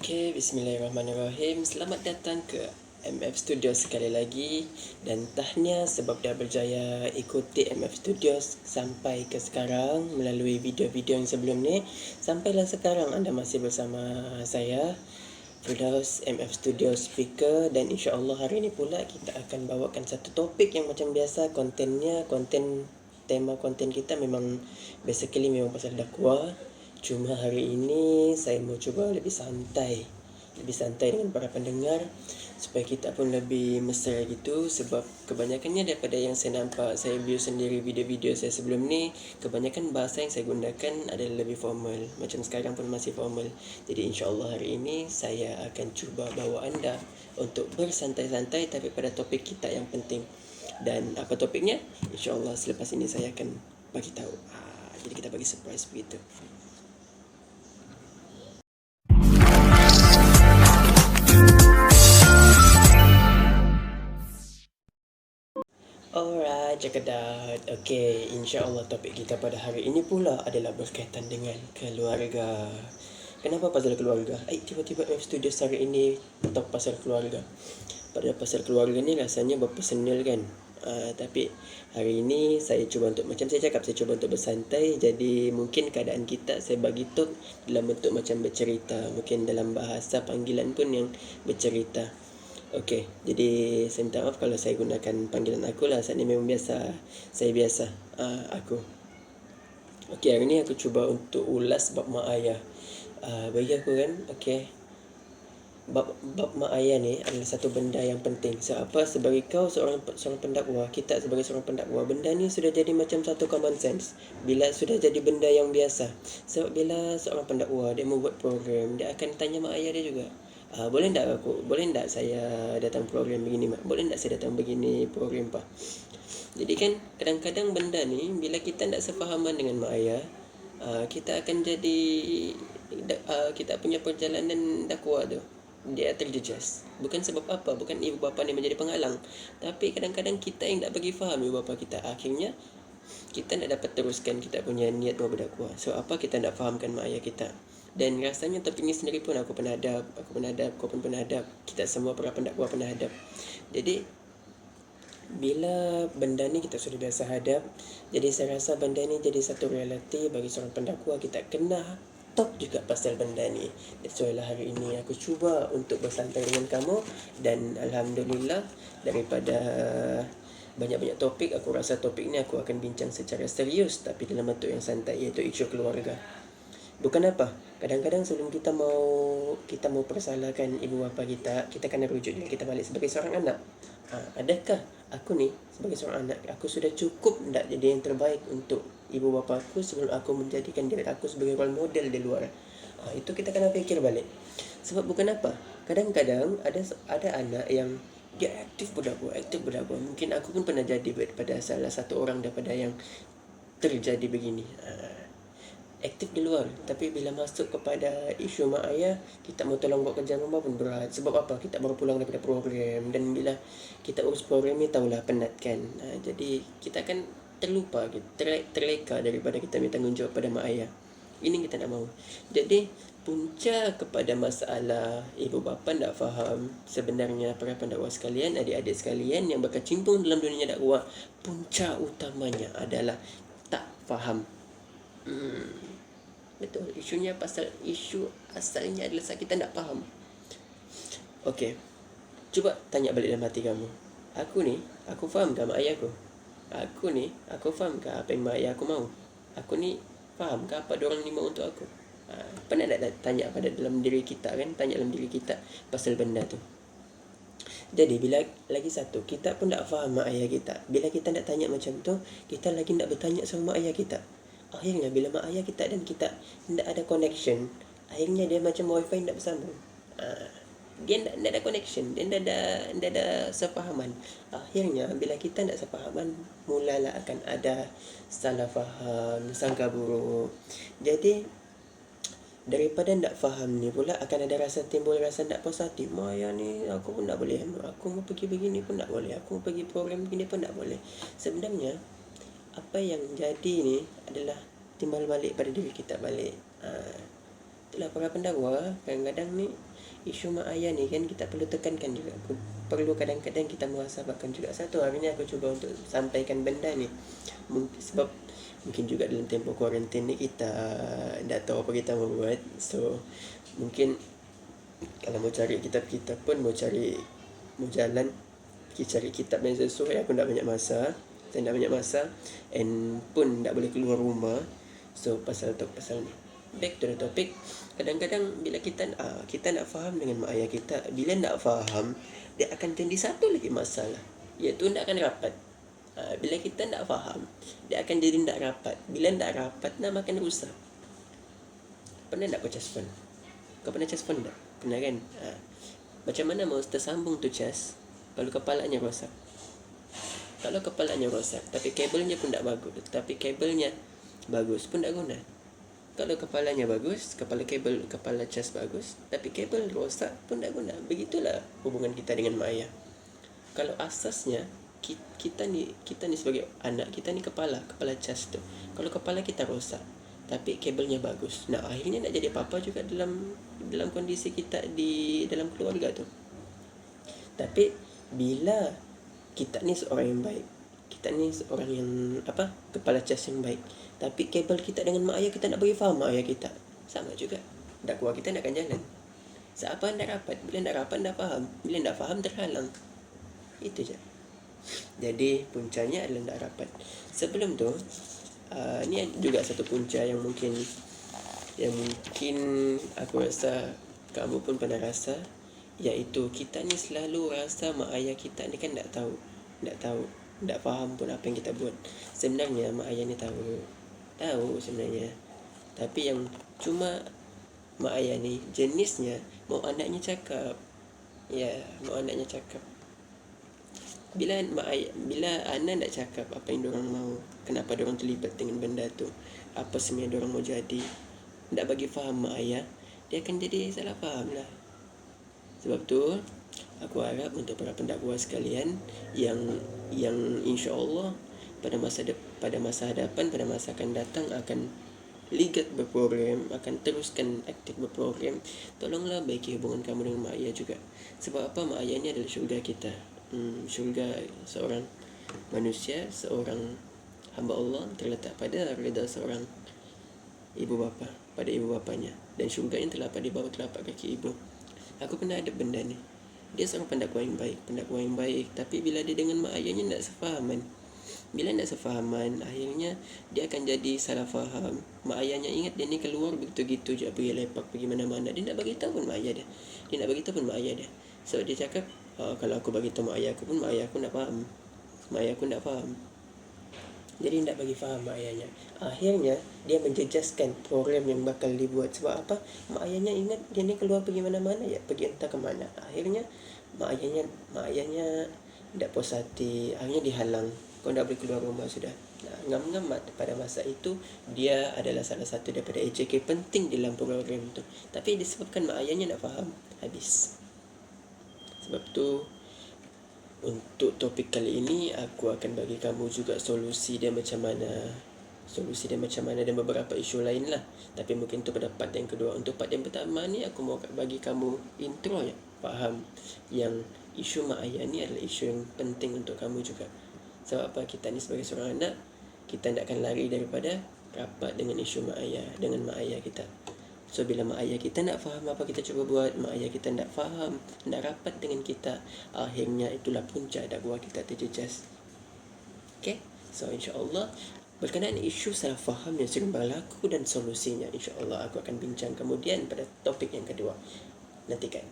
Okey, bismillahirrahmanirrahim. Selamat datang ke MF Studios sekali lagi dan tahniah sebab dah berjaya ikuti MF Studios sampai ke sekarang melalui video-video yang sebelum ni. Sampailah sekarang anda masih bersama saya, Firdaus, MF Studios Speaker, dan insya-Allah hari ini pula kita akan bawakan satu topik yang macam biasa, tema konten kita memang basically memang pasal dakwah. Cuma hari ini saya mau cuba lebih santai dengan para pendengar supaya kita pun lebih mesra gitu, sebab kebanyakannya daripada yang saya nampak, saya view sendiri video-video saya sebelum ni, kebanyakan bahasa yang saya gunakan adalah lebih formal, macam sekarang pun masih formal. Jadi insya-Allah hari ini saya akan cuba bawa anda untuk bersantai-santai tapi pada topik kita yang penting. Dan apa topiknya? InsyaAllah selepas ini saya akan bagi tahu. Jadi kita bagi surprise begitu. Alright, cekadat. Okey, insya-Allah topik kita pada hari ini pula adalah berkaitan dengan keluarga. Kenapa pasal keluarga? Tiba-tiba MF Studios hari ini talk pasal keluarga. Pada pasal keluarga ni rasanya berpersonal kan. Tapi hari ini saya cuba untuk, macam saya cakap, saya cuba untuk bersantai. Jadi mungkin keadaan kita saya bagi talk dalam bentuk macam bercerita. Mungkin dalam bahasa panggilan pun yang bercerita. Okey, jadi saya minta maaf kalau saya gunakan panggilan aku lah. Saat ni memang biasa, saya biasa aku. Okey, hari ni aku cuba untuk ulas bab mak ayah. Bagi aku kan, okey, bab mak ayah ni adalah satu benda yang penting. Sebab sebagai kau seorang pendakwa, kita sebagai seorang pendakwa, benda ni sudah jadi macam satu common sense. Bila sudah jadi benda yang biasa. Sebab bila seorang pendakwa dia mau buat program, dia akan tanya mak ayah dia juga. Boleh tak saya datang program begini mak? Boleh tak saya datang begini program pak? Jadi kan kadang-kadang benda ni bila kita tak sefahaman dengan mak ayah, kita akan jadi kita punya perjalanan dakwah tu dia terjejas. Bukan sebab apa, bukan ibu bapa ni menjadi penghalang, tapi kadang-kadang kita yang tak bagi faham ibu bapa kita. Akhirnya kita tak dapat teruskan kita punya niat buat berdakwah. So apa kita nak fahamkan mak ayah kita. Dan rasanya topik ni sendiri pun aku pernah hadap, kau pun pernah hadap, kita semua para pendakwah pernah hadap. Jadi bila benda ni kita sudah biasa hadap, jadi saya rasa benda ni jadi satu realiti bagi seorang pendakwah. Kita kena talk juga pasal benda ni. That's why lah hari ini aku cuba untuk bersantai dengan kamu. Dan Alhamdulillah, daripada banyak-banyak topik, aku rasa topik ni aku akan bincang secara serius tapi dalam bentuk yang santai, iaitu isu keluarga. Bukan apa, kadang-kadang sebelum kita mau persalahkan ibu bapa kita, kita kena rujuk diri kita balik sebagai seorang anak. Adakah aku ni sebagai seorang anak, aku sudah cukup tak jadi yang terbaik untuk ibu bapa aku sebelum aku menjadikan diri aku sebagai role model di luar? Itu kita kena fikir balik. Sebab bukan apa, kadang-kadang ada anak yang dia aktif berdakwah. Mungkin aku pun pernah jadi pada salah satu orang daripada yang terjadi begini. Aktif di luar, tapi bila masuk kepada isu mak ayah, kita mau tolong buat kerjaan rumah pun berat. Sebab apa? Kita baru pulang daripada program, dan bila kita urus program ni tahulah penat kan. Jadi kita akan terlupa, terleka daripada kita minta tanggungjawab pada mak ayah. Ini kita tak mahu. Jadi punca kepada masalah ibu bapa tak faham, sebenarnya para pendakwa sekalian, adik-adik sekalian yang berkecimpung dalam dunia dakwah, punca utamanya adalah tak faham. Betul, isunya pasal isu asalnya adalah saat kita tak faham. Okey, cuba tanya balik dalam hati kamu. Aku faham ke mak ayah aku? Aku faham ke apa yang mak ayah aku mahu? Aku ni faham ke apa diorang ni mahu untuk aku? Pernah tak tanya pada dalam diri kita kan? Tanya dalam diri kita pasal benda tu. Jadi bila lagi satu, kita pun tak faham mak ayah kita. Bila kita nak tanya macam tu, kita lagi nak bertanya sama mak ayah kita. Akhirnya bila mak ayah kita dan kita tidak ada connection, akhirnya dia macam wifi tidak bersambung. Dia tidak ada connection, dia tidak ada sefahaman. Akhirnya bila kita tidak sefahaman, mulalah akan ada salah faham, sangka buruk. Jadi daripada tidak faham ni pula akan ada timbul rasa tidak puas hati. Mak ayah ni aku pun tak boleh, aku mau pergi begini pun tak boleh, aku mau pergi program begini pun tak boleh. Sebenarnya apa yang jadi ni adalah timbal balik pada diri kita balik. Itulah para pendakwa kadang-kadang ni isu mak ayah ni kan kita perlu tekankan juga. Perlu kadang-kadang kita muhasabahkan juga. Satu hari ni aku cuba untuk sampaikan benda ni. Sebab mungkin juga dalam tempoh kuarantin ni kita tak tahu apa kita mau buat. So mungkin kalau mau cari kitab-kitab pun, mau jalan, kita cari kitab yang sesuai. Aku tak banyak masa. Saya tak banyak masa. And pun tak boleh keluar rumah. So pasal ni. Back to the topic. Kadang-kadang bila kita nak faham dengan mak ayah kita, bila nak faham, dia akan jadi satu lagi masalah, iaitu nak akan rapat. Bila kita nak faham, dia akan jadi tak rapat. Bila tak rapat, nak makan rusak. Pernah tak kau cas phone? Kau pernah cas phone tak? Pernah kan? Macam mana mau tersambung tu cas kalau kepalanya rosak? Kalau kepalanya rosak tapi kabelnya pun tak bagus, tapi kabelnya bagus pun tak guna. Kalau kepalanya bagus, kepala cas bagus, tapi kabel rosak pun tak guna. Begitulah hubungan kita dengan mak ayah. Kalau asasnya kita ni sebagai anak, kita ni kepala cas tu. Kalau kepala kita rosak tapi kabelnya bagus, nah akhirnya nak jadi apa-apa juga dalam kondisi kita di dalam keluarga tu. Tapi bila kita ni seorang yang baik, kita ni seorang yang kepala cas yang baik, tapi kabel kita dengan mak ayah kita nak bagi faham mak ayah kita, sama juga dakwah kita nak akan jalan. Siapa nak rapat? Bila nak rapat nak faham, bila nak faham terhalang. Itu je. Jadi puncanya adalah nak rapat. Sebelum tu ni juga satu punca yang mungkin aku rasa kamu pun pernah rasa, iaitu kita ni selalu rasa mak ayah kita ni kan tak faham pun apa yang kita buat. Sebenarnya mak ayah ni tahu sebenarnya, tapi yang cuma mak ayah ni jenisnya mau anaknya cakap. Mau anaknya cakap. Bila anak nak cakap apa yang diorang mau, kenapa diorang terlibat dengan benda tu, apa sebenarnya diorang mau jadi, tak bagi faham mak ayah, dia akan jadi salah faham lah. Sebab tu aku harap untuk para pendakwa sekalian yang insya-Allah pada masa hadapan, pada masa akan datang akan ligat berprogram, akan teruskan aktif berprogram, tolonglah baiki hubungan kamu dengan mak ayah juga. Sebab apa? Mak ayah ni adalah syurga kita. Syurga seorang manusia, seorang hamba Allah terletak pada reda seorang ibu bapa, pada ibu bapanya, dan syurga yang terletak di bawah telapak kaki ibu. Aku pernah ada benda ni. Dia seorang pendakwa yang baik, tapi bila dia dengan mak ayahnya tak sefahaman. Bila tak sefahaman, akhirnya dia akan jadi salah faham. Mak ayahnya ingat dia ni keluar begitu-gitu je, pergi lepak, pergi mana-mana. Dia nak bagi tahu pun mak ayah dia. So dia cakap, kalau aku bagi tahu mak ayah aku pun, mak ayah aku nak faham. Jadi tak bagi faham mak ayahnya. Akhirnya dia menjejaskan program yang bakal dibuat. Sebab apa? Mak ayahnya ingat dia ni keluar pergi mana-mana, pergi entah ke mana. Akhirnya mak ayahnya tak puas hati, akhirnya dihalang. Kau tak boleh keluar rumah sudah. Ngam-ngam pada masa itu dia adalah salah satu daripada AJK penting dalam program tu. Tapi disebabkan mak ayahnya nak faham, habis. Sebab tu untuk topik kali ini aku akan bagi kamu juga solusi dia macam mana dan beberapa isu lain lah. Tapi mungkin tu pada part yang kedua. Untuk part yang pertama ni aku mau bagi kamu intro ya, faham yang isu mak ayah ni adalah isu yang penting untuk kamu juga. Sebab apa? Kita ni sebagai seorang anak, kita tak akan lari daripada rapat dengan isu mak ayah, dengan mak ayah kita. So bila mak ayah kita nak faham apa kita cuba buat, mak ayah kita nak faham, nak rapat dengan kita, akhirnya itulah punca dakwah kita terjejas. Okay? So insya-Allah berkenaan isu salah faham yang sering berlaku dan solusinya, insya-Allah aku akan bincang kemudian pada topik yang kedua. Nantikan.